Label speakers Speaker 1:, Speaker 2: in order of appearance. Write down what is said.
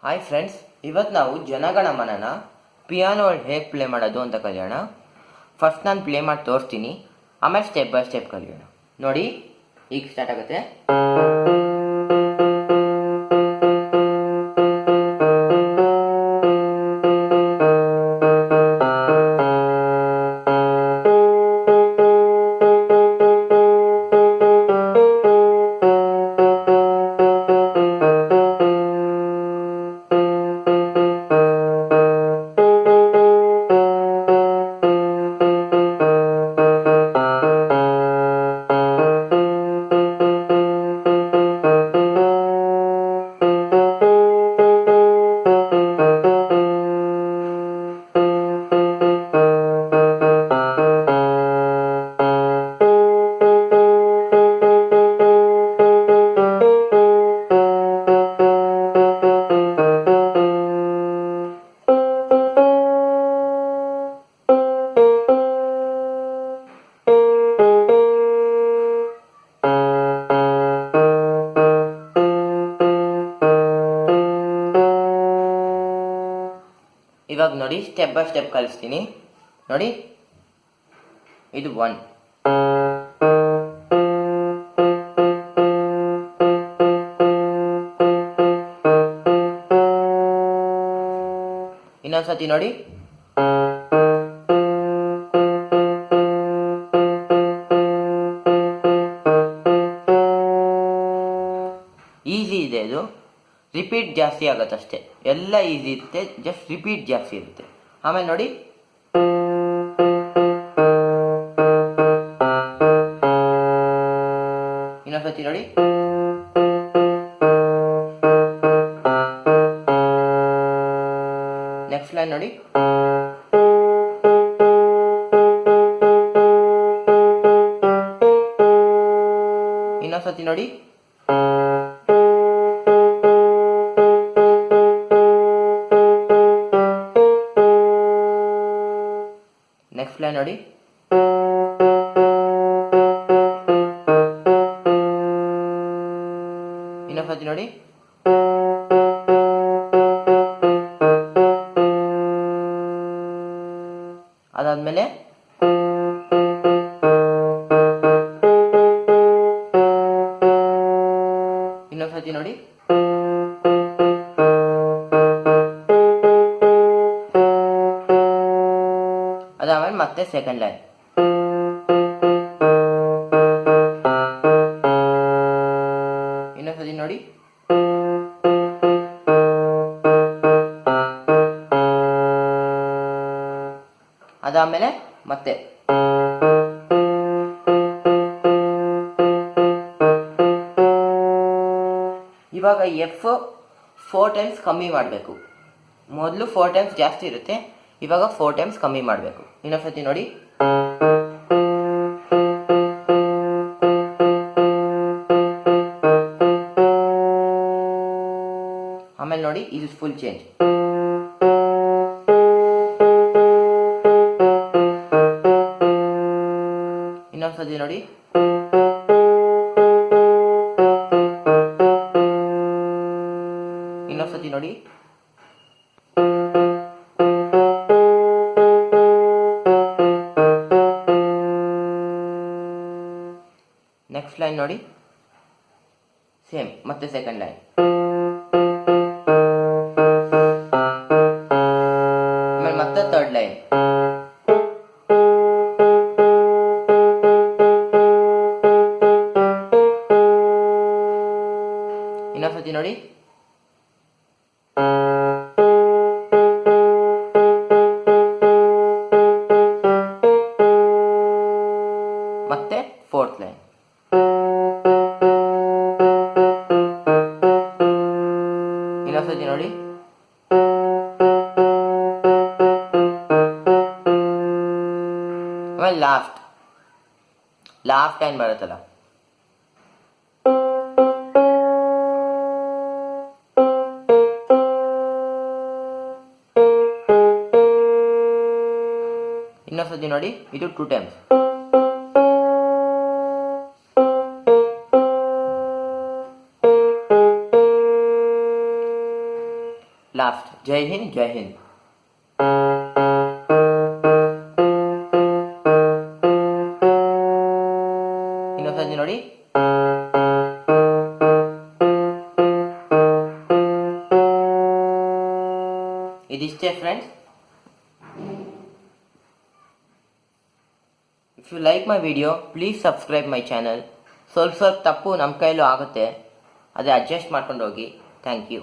Speaker 1: Hi friends, ಇವತ್ತು ನಾವು ಜನಗಣಮನನ piano ಹೇಗೆ ಪ್ಲೇ ಮಾಡೋದು ಅಂತ ಕಲಿಯೋಣ. ಫಸ್ಟ್ ನಾನು ಪ್ಲೇ ಮಾಡಿ ತೋರಿಸ್ತೀನಿ, ಆಮೇಲೆ ಸ್ಟೆಪ್ ಬೈ ಸ್ಟೆಪ್ ಕಲಿಯೋಣ. ನೋಡಿ, ಈಗ ಸ್ಟಾರ್ಟ್ ಆಗುತ್ತೆ. ಇವಾಗ ನೋಡಿ, ಸ್ಟೆಪ್ ಬೈ ಸ್ಟೆಪ್ ಕಲಿಸ್ತೀನಿ. ನೋಡಿ, ಇದು 1, ಇನ್ನೊಂದ್ಸತಿ ನೋಡಿ, ಈಸಿ ಇದೆ. ಇದು ರಿಪೀಟ್ ಜಾಸ್ತಿ ಆಗುತ್ತಷ್ಟೇ, ಎಲ್ಲ ಈಸಿ ಇರುತ್ತೆ, ಜಸ್ಟ್ ರಿಪೀಟ್ ಜಾಸ್ತಿ ಇರುತ್ತೆ. ಆಮೇಲೆ ನೋಡಿ, ಇನ್ನೊಂದ್ಸತಿ ನೋಡಿ, ನೆಕ್ಸ್ಟ್ ಲೈನ್ ನೋಡಿ, ಇನ್ನೊಂದ್ಸತಿ ನೋಡಿ, ನೆಕ್ಸ್ಟ್ ಲೈನ್ ನೋಡಿ, ಇನ್ನೊಂದ್ಸತಿ ನೋಡಿ, ಅದಾದ್ಮೇಲೆ ಇನ್ನೊಂದ್ಸತಿ ನೋಡಿ, ಅದಾದ್ಮೇಲೆ ಮತ್ತೆ ಸೆಕೆಂಡ್ ಲೈನ್, ಇನ್ನೊಂದ್ಸತಿ ನೋಡಿ, ಅದಾದ್ಮೇಲೆ ಮತ್ತೆ ಇವಾಗ ಎಫ್ 4 ಟೈಮ್ಸ್ ಕಮ್ಮಿ ಮಾಡಬೇಕು. ಮೊದಲು 4 ಟೈಮ್ಸ್ ಜಾಸ್ತಿ ಇರುತ್ತೆ, ಇವಾಗ 4 ಟೈಮ್ಸ್ ಕಮ್ಮಿ ಮಾಡಬೇಕು. ಇನ್ನೊಂದ್ಸತಿ ನೋಡಿ, ಆಮೇಲೆ ನೋಡಿ, ಇದು ಫುಲ್ ಚೇಂಜ್. ಇನ್ನೊಂದ್ಸತಿ ನೋಡಿ, ಇನ್ನೊಂದ್ಸತಿ ನೋಡಿ, ನೆಕ್ಸ್ಟ್ ಲೈನ್ ನೋಡಿ, ಸೇಮ್ ಮತ್ತೆ ಸೆಕೆಂಡ್ ಲೈನ್, ಆಮೇಲೆ ಮತ್ತೆ ಥರ್ಡ್ ಲೈನ್, ಇನ್ನೊಂದ್ಸತಿ ನೋಡಿ, ಮತ್ತೆ ಫೋರ್ತ್ ಲೈನ್, ಇನ್ನೊಂದ್ಸತಿ ನೋಡಿ, ಆಮೇಲೆ ಲಾಸ್ಟ್ ಲೈನ್ ಬರುತ್ತಲ್ಲ, ಇನ್ನೊಂದ್ಸತಿ ನೋಡಿ, ಇದು 2 ಟೈಮ್ಸ್. ಲಾಸ್ಟ್. ಜೈ ಹಿಂದ್, ಜೈ ಹಿಂದ್. ಇನ್ನೊಂದ್ಸತಿ ನೋಡಿ. ಇದಿಷ್ಟೇ friends. If you like my video please subscribe my channel. ಸ್ವಲ್ಪ ತಪ್ಪು ನಮ್ಮ ಕೈಲೂ ಆಗುತ್ತೆ, ಅದೇ ಅಡ್ಜಸ್ಟ್ ಮಾಡ್ಕೊಂಡು ಹೋಗಿ. Thank you.